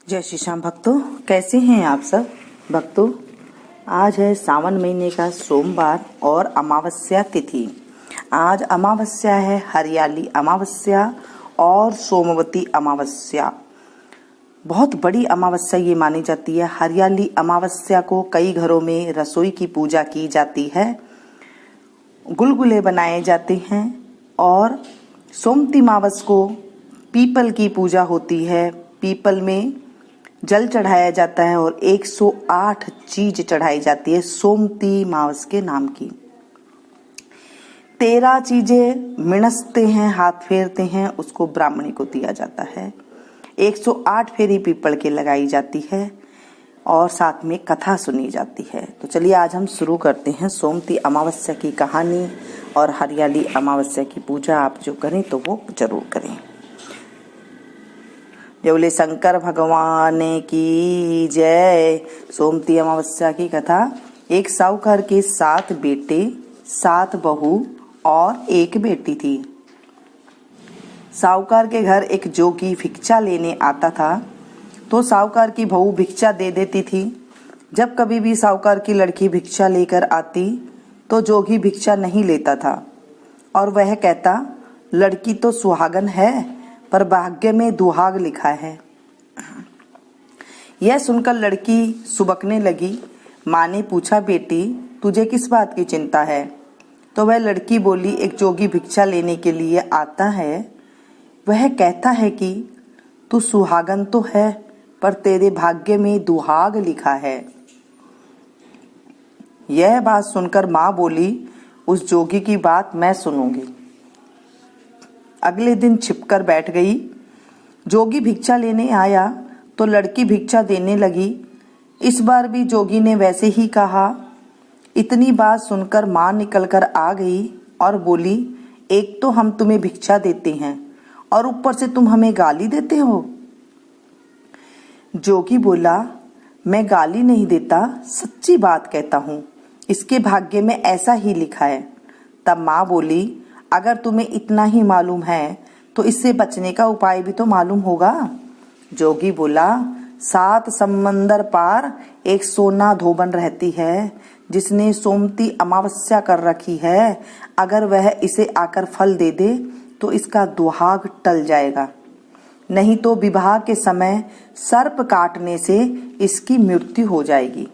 जय श्री श्याम भक्तों, कैसे हैं आप सब भक्तों। आज है सावन महीने का सोमवार और अमावस्या तिथि। आज अमावस्या है हरियाली अमावस्या और सोमवती अमावस्या। बहुत बड़ी अमावस्या ये मानी जाती है। हरियाली अमावस्या को कई घरों में रसोई की पूजा की जाती है, गुलगुले बनाए जाते हैं। और सोमवती अमावस को पीपल की पूजा होती है। पीपल में जल चढ़ाया जाता है और 108 चीज चढ़ाई जाती है सोमवती अमावस के नाम की। 13 चीजें मिणसते हैं, हाथ फेरते हैं, उसको ब्राह्मणी को दिया जाता है। 108 फेरी पीपल के लगाई जाती है और साथ में कथा सुनी जाती है। तो चलिए आज हम शुरू करते हैं सोमवती अमावस्या की कहानी। और हरियाली अमावस्या की पूजा आप जो करें तो वो जरूर करें। जय बोले शंकर भगवान की जय। सोमवती अमावस्या की कथा। एक साहूकार के 7 बेटे, 7 बहू और 1 बेटी थी। साहूकार के घर एक जोगी भिक्षा लेने आता था, तो साहूकार की बहू भिक्षा दे देती थी। जब कभी भी साहूकार की लड़की भिक्षा लेकर आती तो जोगी भिक्षा नहीं लेता था और वह कहता, लड़की तो सुहागन है पर भाग्य में दुहाग लिखा है। यह सुनकर लड़की सुबकने लगी। माँ ने पूछा, बेटी तुझे किस बात की चिंता है? तो वह लड़की बोली, एक जोगी भिक्षा लेने के लिए आता है, वह कहता है कि तू सुहागन तो है पर तेरे भाग्य में दुहाग लिखा है। यह बात सुनकर माँ बोली, उस जोगी की बात मैं सुनूंगी। अगले दिन छिपकर बैठ गई। जोगी भिक्षा लेने आया तो लड़की भिक्षा देने लगी। इस बार भी जोगी ने वैसे ही कहा। इतनी बात सुनकर माँ निकलकर आ गई और बोली, एक तो हम तुम्हें भिक्षा देते हैं और ऊपर से तुम हमें गाली देते हो। जोगी बोला, मैं गाली नहीं देता, सच्ची बात कहता हूँ, इसके भाग्य में ऐसा ही लिखा है। तब माँ बोली, अगर तुम्हें इतना ही मालूम है तो इससे बचने का उपाय भी तो मालूम होगा। जोगी बोला, 7 समंदर पार एक सोना धोबन रहती है जिसने सोमवती अमावस्या कर रखी है। अगर वह इसे आकर फल दे दे तो इसका दुहाग टल जाएगा, नहीं तो विवाह के समय सर्प काटने से इसकी मृत्यु हो जाएगी।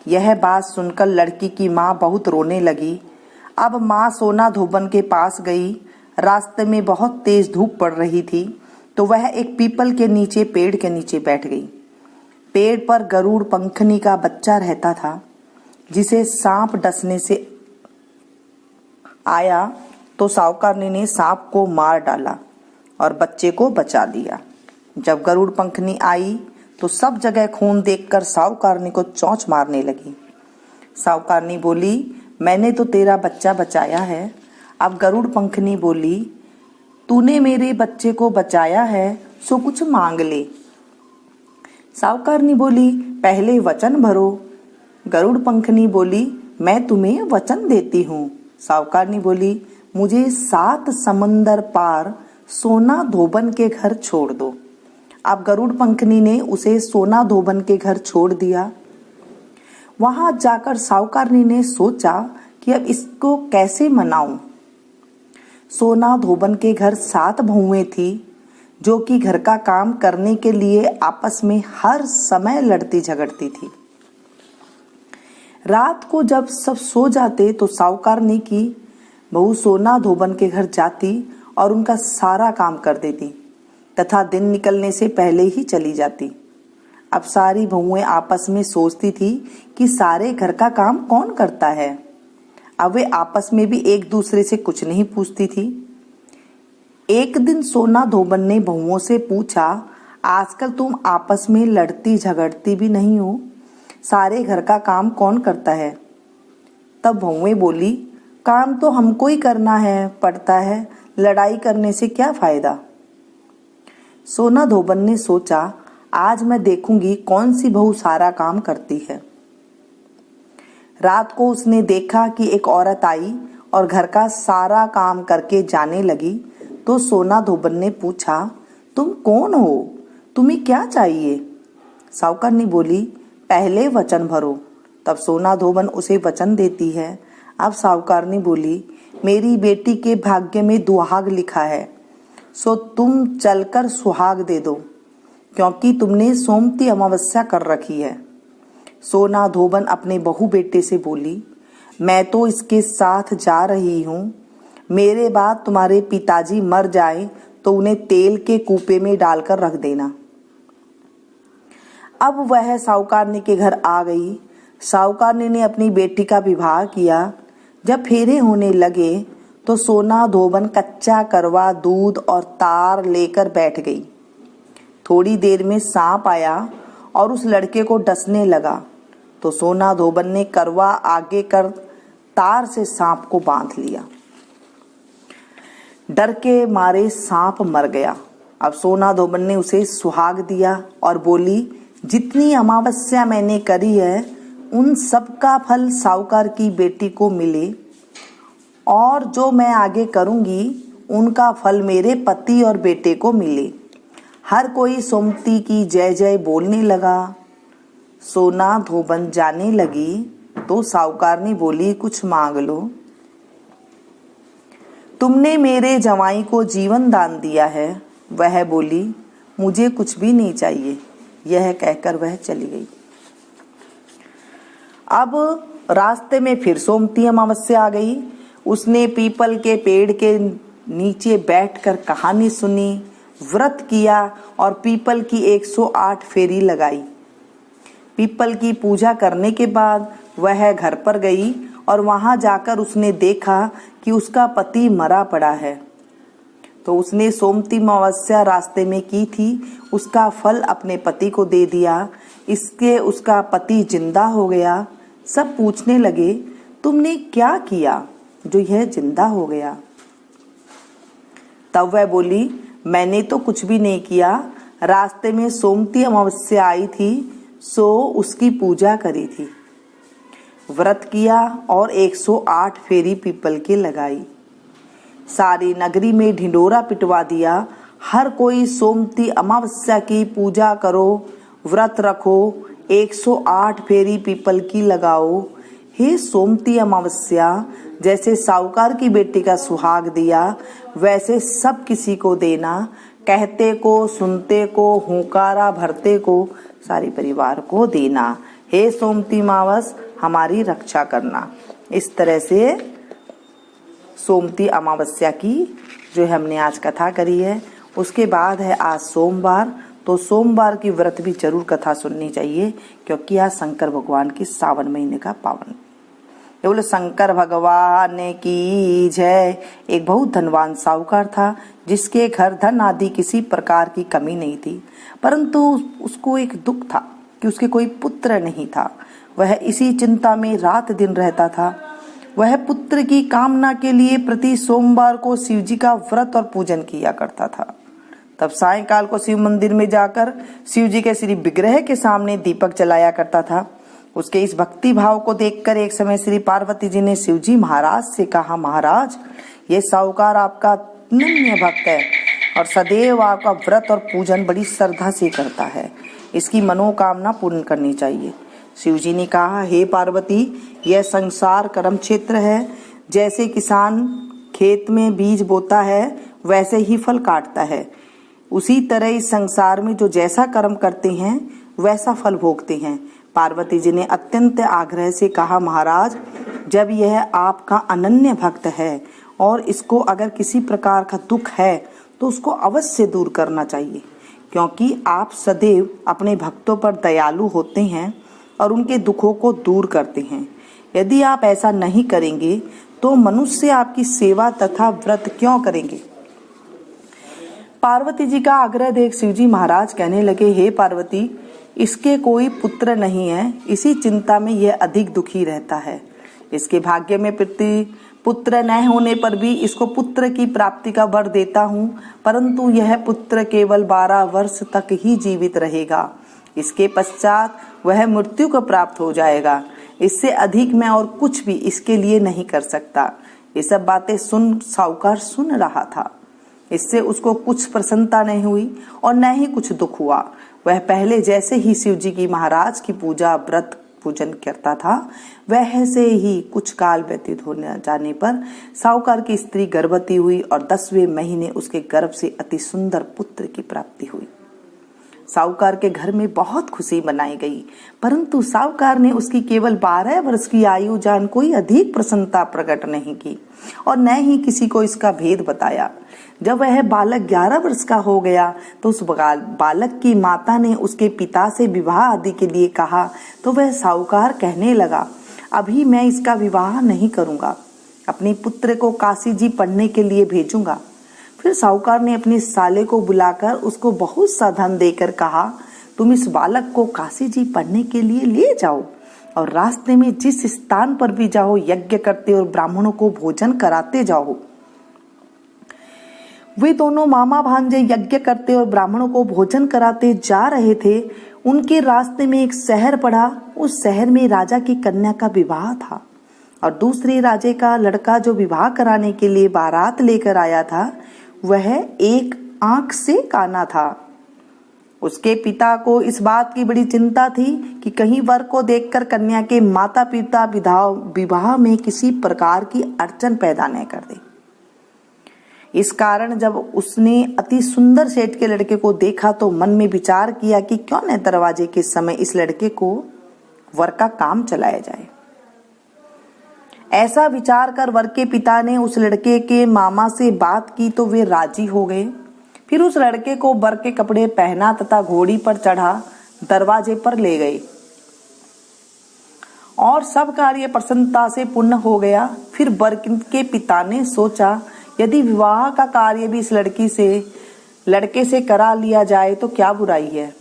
यह बात सुनकर लड़की की माँ बहुत रोने लगी। अब माँ सोना धोबन के पास गई। रास्ते में बहुत तेज धूप पड़ रही थी, तो वह एक पीपल के नीचे पेड़ के नीचे बैठ गई। पेड़ पर गरुड़ पंखनी का बच्चा रहता था, जिसे सांप डसने से आया तो साहूकारनी ने सांप को मार डाला और बच्चे को बचा लिया। जब गरुड़ पंखनी आई तो सब जगह खून देखकर साहूकारनी को चोंच मारने लगी। साहूकारनी बोली, मैंने तो तेरा बच्चा बचाया है। अब गरुड़ पंखनी बोली, तूने मेरे बच्चे को बचाया है सो कुछ मांग ले। साहूकारनी बोली, पहले वचन भरो। गरुड़ पंखनी बोली, मैं तुम्हें वचन देती हूँ। साहूकारनी बोली, मुझे 7 समंदर पार सोना धोबन के घर छोड़ दो। अब गरुड़ पंखनी ने उसे सोना धोबन के घर छोड़ दिया। वहां जाकर साहूकारनी ने सोचा कि अब इसको कैसे मनाऊं। सोना धोबन के घर 7 बहुएं थी, जो कि घर का काम करने के लिए आपस में हर समय लड़ती झगड़ती थी। रात को जब सब सो जाते तो साहूकारनी की बहू सोना धोबन के घर जाती और उनका सारा काम कर देती तथा दिन निकलने से पहले ही चली जाती। अब सारी बहुएं आपस में सोचती थी कि सारे घर का काम कौन करता है। अब वे आपस में भी एक दूसरे से कुछ नहीं पूछती थी। एक दिन सोना धोबन ने बहुओं से पूछा, आजकल तुम आपस में लड़ती झगड़ती भी नहीं हो, सारे घर का काम कौन करता है? तब बहुएं बोली, काम तो हमको ही करना है पड़ता है, लड़ाई करने से क्या फायदा। सोना धोबन ने सोचा, आज मैं देखूंगी कौन सी बहू सारा काम करती है। रात को उसने देखा कि एक औरत आई और घर का सारा काम करके जाने लगी। तो सोना धोबन ने पूछा, तुम कौन हो, तुम्हें क्या चाहिए? साहूकारनी बोली, पहले वचन भरो। तब सोना धोबन उसे वचन देती है। अब साहूकारनी बोली, मेरी बेटी के भाग्य में दुहाग लिखा है, सो तुम चलकर सुहाग दे दो, क्योंकि तुमने सोमती अमावस्या कर रखी है। सोना धोबन अपने बहू बेटे से बोली, मैं तो इसके साथ जा रही हूँ, मेरे बाद तुम्हारे पिताजी मर जाए तो उन्हें तेल के कूपे में डालकर रख देना। अब वह साहूकारनी के घर आ गई। साहूकारनी ने अपनी बेटी का विवाह किया। जब फेरे होने लगे तो सोना धोबन कच्चा करवा, दूध और तार लेकर बैठ गई। थोड़ी देर में सांप आया और उस लड़के को डसने लगा, तो सोना धोबन ने करवा आगे कर तार से सांप को बांध लिया। डर के मारे सांप मर गया। अब सोना धोबन ने उसे सुहाग दिया और बोली, जितनी अमावस्या मैंने करी है उन सब का फल साहूकार की बेटी को मिले, और जो मैं आगे करूंगी उनका फल मेरे पति और बेटे को मिले। हर कोई सोमती की जय जय बोलने लगा। सोना धोबन जाने लगी तो साहूकारनी बोली, कुछ मांग लो। तुमने मेरे जवाई को जीवन दान दिया है। वह बोली, मुझे कुछ भी नहीं चाहिए। यह कहकर वह चली गई। अब रास्ते में फिर सोमती अमावस्या आ गई। उसने पीपल के पेड़ के नीचे बैठकर कहानी सुनी, व्रत किया और पीपल की 108 फेरी लगाई। पीपल की पूजा करने के बाद वह घर पर गई और वहां जाकर उसने देखा कि उसका पति मरा पड़ा है। तो उसने सोमती अमावस्या रास्ते में की थी, उसका फल अपने पति को दे दिया। इसके उसका पति जिंदा हो गया। सब पूछने लगे, तुमने क्या किया जो यह जिंदा हो गया? तब वह बोली, मैंने तो कुछ भी नहीं किया। रास्ते में सोमती अमावस्या आई थी, सो उसकी पूजा करी थी, व्रत किया और 108 फेरी पीपल की लगाई। सारी नगरी में ढिंडोरा पिटवा दिया। हर कोई सोमती अमावस्या की पूजा करो, व्रत रखो, 108 फेरी पीपल की लगाओ। हे सोमती अमावस्या, जैसे साहूकार की बेटी का सुहाग दिया वैसे सब किसी को देना। कहते को, सुनते को, हुंकारा भरते को, सारे परिवार को देना। हे सोमती अमावस, हमारी रक्षा करना। इस तरह से सोमती अमावस्या की जो हमने आज कथा करी है। उसके बाद है आज सोमवार, तो सोमवार की व्रत भी जरूर कथा सुननी चाहिए, क्योंकि आज शंकर भगवान की सावन महीने का पावन। ये बोले शंकर भगवान की जय। एक बहुत धनवान साहूकार था, जिसके घर धन आदि किसी प्रकार की कमी नहीं थी, परंतु उसको एक दुख था कि उसके कोई पुत्र नहीं था। वह इसी चिंता में रात दिन रहता था। वह पुत्र की कामना के लिए प्रति सोमवार को शिव जी का व्रत और पूजन किया करता था। तब सायंकाल को शिव मंदिर में जाकर शिव जी के श्री विग्रह के सामने दीपक जलाया करता था। उसके इस भक्ति भाव को देखकर एक समय श्री पार्वती जी ने शिव जी महाराज से कहा, महाराज, ये साहूकार आपका अनन्य भक्त है और सदैव आपका व्रत और पूजन बड़ी श्रद्धा से करता है। इसकी मनोकामना पूर्ण करनी चाहिए। शिव जी ने कहा, हे पार्वती, यह संसार कर्म क्षेत्र है। जैसे किसान खेत में बीज बोता है वैसे ही फल काटता है, उसी तरह इस संसार में जो जैसा कर्म करते हैं वैसा फल भोगते हैं। पार्वती जी ने अत्यंत आग्रह से कहा, महाराज, जब यह आपका अनन्य भक्त है और इसको अगर किसी प्रकार का दुख है तो उसको अवश्य दूर करना चाहिए, क्योंकि आप सदैव अपने भक्तों पर दयालु होते हैं और उनके दुखों को दूर करते हैं। यदि आप ऐसा नहीं करेंगे तो मनुष्य आपकी सेवा तथा व्रत क्यों करेंगे? पार्वती जी का आग्रह देख शिव जी महाराज कहने लगे, हे पार्वती, इसके कोई पुत्र नहीं है, इसी चिंता में यह अधिक दुखी रहता है। इसके भाग्य में पुत्र न होने पर भी इसको पुत्र की प्राप्ति का वर देता हूँ, परंतु यह पुत्र केवल 12 वर्ष तक ही जीवित रहेगा। इसके पश्चात वह मृत्यु को प्राप्त हो जाएगा। इससे अधिक मैं और कुछ भी इसके लिए नहीं कर सकता। ये सब बातें साहूकार सुन रहा था। इससे उसको कुछ प्रसन्नता नहीं हुई और न ही कुछ दुख हुआ। वह पहले जैसे ही शिव जी की महाराज की पूजा व्रत पूजन करता था, वैसे ही कुछ काल व्यतीत होने जाने पर साहूकार की स्त्री गर्भवती हुई और 10वें महीने उसके गर्भ से अति सुंदर पुत्र की प्राप्ति हुई। साहूकार के घर में बहुत खुशी मनाई गई, परंतु साहूकार ने उसकी केवल 12 वर्ष की आयु जान कोई अधिक प्रसन्नता प्रकट नहीं की और न ही किसी को इसका भेद बताया। जब वह बालक 11 वर्ष का हो गया तो उस बालक की माता ने उसके पिता से विवाह आदि के लिए कहा, तो वह साहूकार कहने लगा, अभी मैं इसका विवाह नहीं करूंगा, अपने पुत्र को काशी जी पढ़ने के लिए भेजूंगा। फिर साहूकार ने अपने साले को बुलाकर उसको बहुत सा धन देकर कहा, तुम इस बालक को काशी जी पढ़ने के लिए ले जाओ और रास्ते में जिस स्थान पर भी जाओ यज्ञ करते और ब्राह्मणों को भोजन कराते जाओ। वे दोनों मामा भांजे यज्ञ करते और ब्राह्मणों को भोजन कराते जा रहे थे। उनके रास्ते में एक शहर पड़ा। उस शहर में राजा की कन्या का विवाह था और दूसरे राजे का लड़का जो विवाह कराने के लिए बारात लेकर आया था, वह एक आंख से काना था। उसके पिता को इस बात की बड़ी चिंता थी कि कहीं वर को देखकर कन्या के माता पिता विवाह में किसी प्रकार की अड़चन पैदा न कर दे। इस कारण जब उसने अति सुंदर सेठ के लड़के को देखा तो मन में विचार किया कि क्यों न दरवाजे के समय इस लड़के को वर का काम चलाया जाए। ऐसा विचार कर वर के पिता ने उस लड़के के मामा से बात की तो वे राजी हो गए। फिर उस लड़के को वर के कपड़े पहना तथा घोड़ी पर चढ़ा दरवाजे पर ले गए और सब कार्य प्रसन्नता से पूर्ण हो गया। फिर वर के पिता ने सोचा, यदि विवाह का कार्य भी इस लड़के से करा लिया जाए तो क्या बुराई है।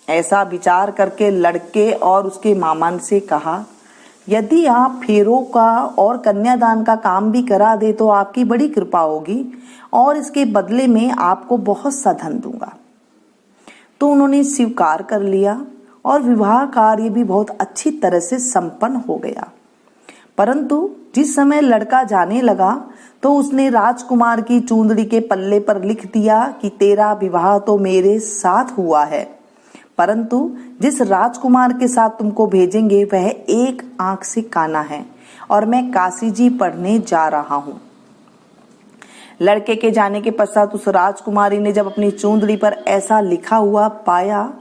ऐसा विचार करके लड़के और उसके मामा से कहा, यदि आप फेरों का और कन्यादान का काम भी करा दे तो आपकी बड़ी कृपा होगी और इसके बदले में आपको बहुत सा धन दूंगा। तो उन्होंने स्वीकार कर लिया और विवाह कार्य भी बहुत अच्छी तरह से संपन्न हो गया। परंतु जिस समय लड़का जाने लगा तो उसने राजकुमार की चूंदड़ी के पल्ले पर लिख दिया कि तेरा विवाह तो मेरे साथ हुआ है, परंतु जिस राजकुमार के साथ तुमको भेजेंगे वह एक आंख से काना है और मैं काशी जी पढ़ने जा रहा हूं। लड़के के जाने के पश्चात उस राजकुमारी ने जब अपनी चूंदड़ी पर ऐसा लिखा हुआ पाया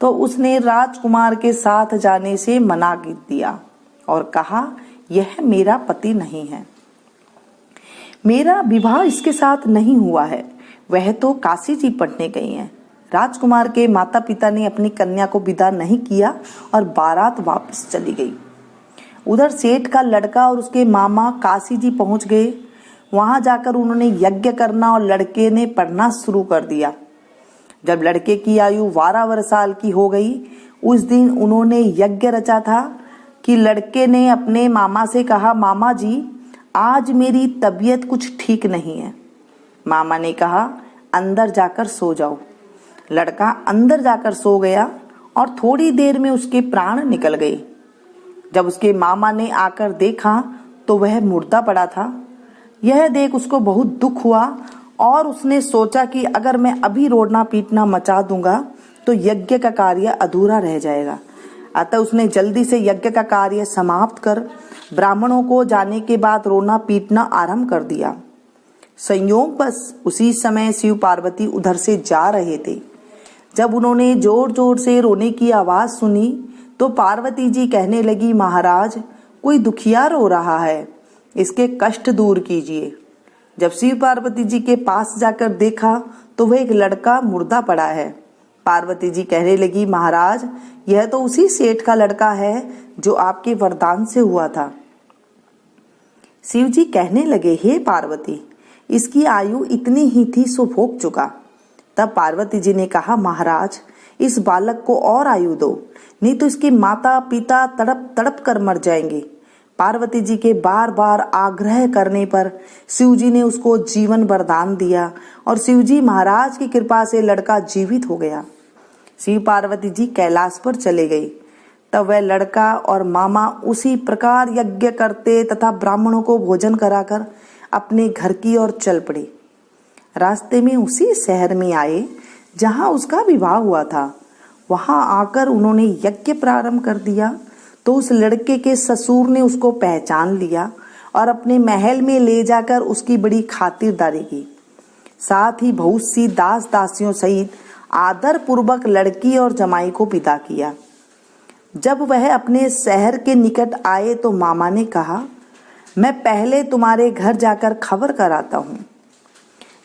तो उसने राजकुमार के साथ जाने से मना कर दिया और कहा, यह मेरा पति नहीं है, मेरा विवाह इसके साथ नहीं हुआ है, वह तो काशी जी पढ़ने गई हैं। राजकुमार के माता पिता ने अपनी कन्या को विदा नहीं किया और बारात वापस चली गई। उधर सेठ का लड़का और उसके मामा काशी जी पहुंच गए। वहां जाकर उन्होंने यज्ञ करना और लड़के ने पढ़ना शुरू कर दिया। जब लड़के की आयु 12 साल की हो गई, उस दिन उन्होंने यज्ञ रचा था कि लड़के ने अपने मामा से कहा, मामा जी आज मेरी तबीयत कुछ ठीक नहीं है। मामा ने कहा, अंदर जाकर सो जाओ। लड़का अंदर जाकर सो गया और थोड़ी देर में उसके प्राण निकल गए। जब उसके मामा ने आकर देखा तो वह मुर्दा पड़ा था। यह देख उसको बहुत दुख हुआ और उसने सोचा कि अगर मैं अभी रोना पीटना मचा दूंगा तो यज्ञ का कार्य अधूरा रह जाएगा। अतः उसने जल्दी से यज्ञ का कार्य समाप्त कर ब्राह्मणों को जाने के बाद रोना पीटना आरंभ कर दिया। संयोग बस उसी समय शिव पार्वती उधर से जा रहे थे। जब उन्होंने जोर जोर से रोने की आवाज सुनी तो पार्वती जी कहने लगी, महाराज कोई दुखिया रो रहा है, इसके कष्ट दूर कीजिए। जब शिव पार्वती जी के पास जाकर देखा तो वह एक लड़का मुर्दा पड़ा है। पार्वती जी कहने लगी, महाराज यह तो उसी सेठ का लड़का है जो आपके वरदान से हुआ था। शिव जी कहने लगे, हे पार्वती इसकी आयु इतनी ही थी सो भोग चुका। तब पार्वती जी ने कहा, महाराज इस बालक को और आयु दो, नहीं तो इसके माता पिता तड़प तड़प कर मर जाएंगे। पार्वती जी के बार बार आग्रह करने पर शिव जी ने उसको जीवन वरदान दिया और शिव जी महाराज की कृपा से लड़का जीवित हो गया। शिव पार्वती जी कैलाश पर चले गए। तब वह लड़का और मामा उसी प्रकार यज्ञ करते तथा ब्राह्मणों को भोजन कराकर अपने घर की ओर चल पड़े। रास्ते में उसी शहर में आए जहां उसका विवाह हुआ था। वहां आकर उन्होंने यज्ञ प्रारंभ कर दिया तो उस लड़के के ससुर ने उसको पहचान लिया और अपने महल में ले जाकर उसकी बड़ी खातिरदारी की। साथ ही बहुत सी दास दासियों सहित आदर पूर्वक लड़की और जमाई को विदा किया। जब वह अपने शहर के निकट आए तो मामा ने कहा, मैं पहले तुम्हारे घर जाकर खबर कराता हूँ।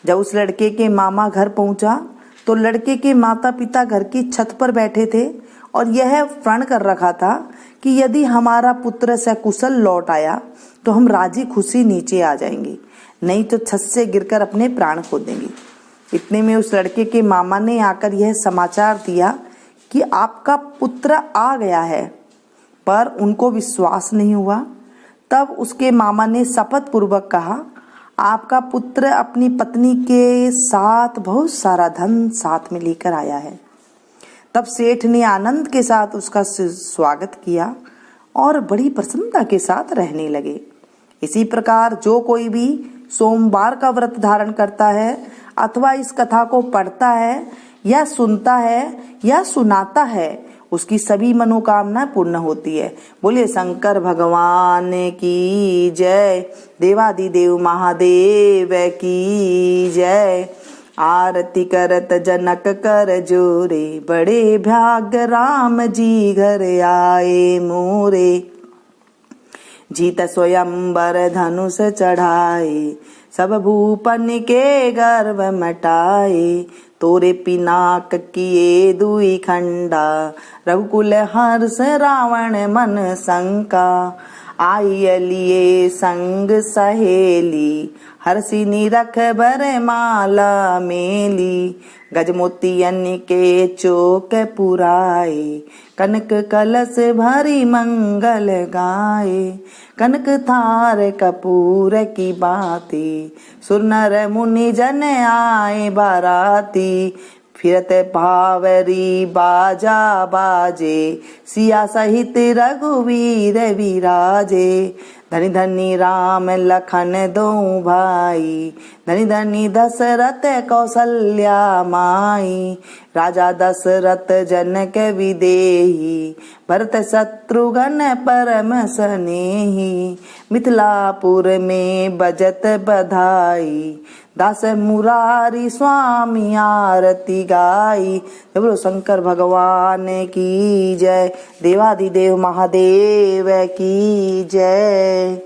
जब उस लड़के के मामा घर पहुंचा तो लड़के के माता पिता घर की छत पर बैठे थे और यह प्रण कर रखा था कि यदि हमारा पुत्र सकुशल लौट आया तो हम राजी खुशी नीचे आ जाएंगे, नहीं तो छत से गिरकर अपने प्राण खो देंगे। इतने में उस लड़के के मामा ने आकर यह समाचार दिया कि आपका पुत्र आ गया है, पर उनको विश्वास नहीं हुआ। तब उसके मामा ने शपथ पूर्वक कहा, आपका पुत्र अपनी पत्नी के साथ बहुत सारा धन साथ में लेकर आया है। तब सेठ ने आनंद के साथ उसका स्वागत किया और बड़ी प्रसन्नता के साथ रहने लगे। इसी प्रकार जो कोई भी सोमवार का व्रत धारण करता है अथवा इस कथा को पढ़ता है या सुनता है या सुनाता है, उसकी सभी मनोकामना पूर्ण होती है। बोलिए शंकर भगवान की जय, देवादिदेव महादेव की जय। आरती करत जनक कर जोरे, बड़े भाग्य राम जी घर आए मोरे। जीत स्वयंवर धनुष चढ़ाए, सब भूपन के गर्व मटाए। तोरे पिनाक किए दुई खंडा, रघुकुल हर्ष रावण मन शंका। आई लिए संग सहेली, हर्षिनी रख बर माला मेली। गजमोतियन के चोक पुराए, कनक कलश भरी मंगल गाए। कनक थार कपूर की बाती, सुर नर मुनि जन आए बाराती। फिरत भावरी बाजा बाजे, सिया सहित रघुवीर विराजे। धनी धनी राम लखन दो भाई, धनी धनी दशरथ कौशल्या माई। राजा दशरथ जनक विदेही, भरत शत्रुघ्न परम सनेही। मिथिलापुर में बजत बधाई, दास मुरारी स्वामी आरती गाई। बोलो शंकर भगवान की जय, देवादिदेव महादेव की जय।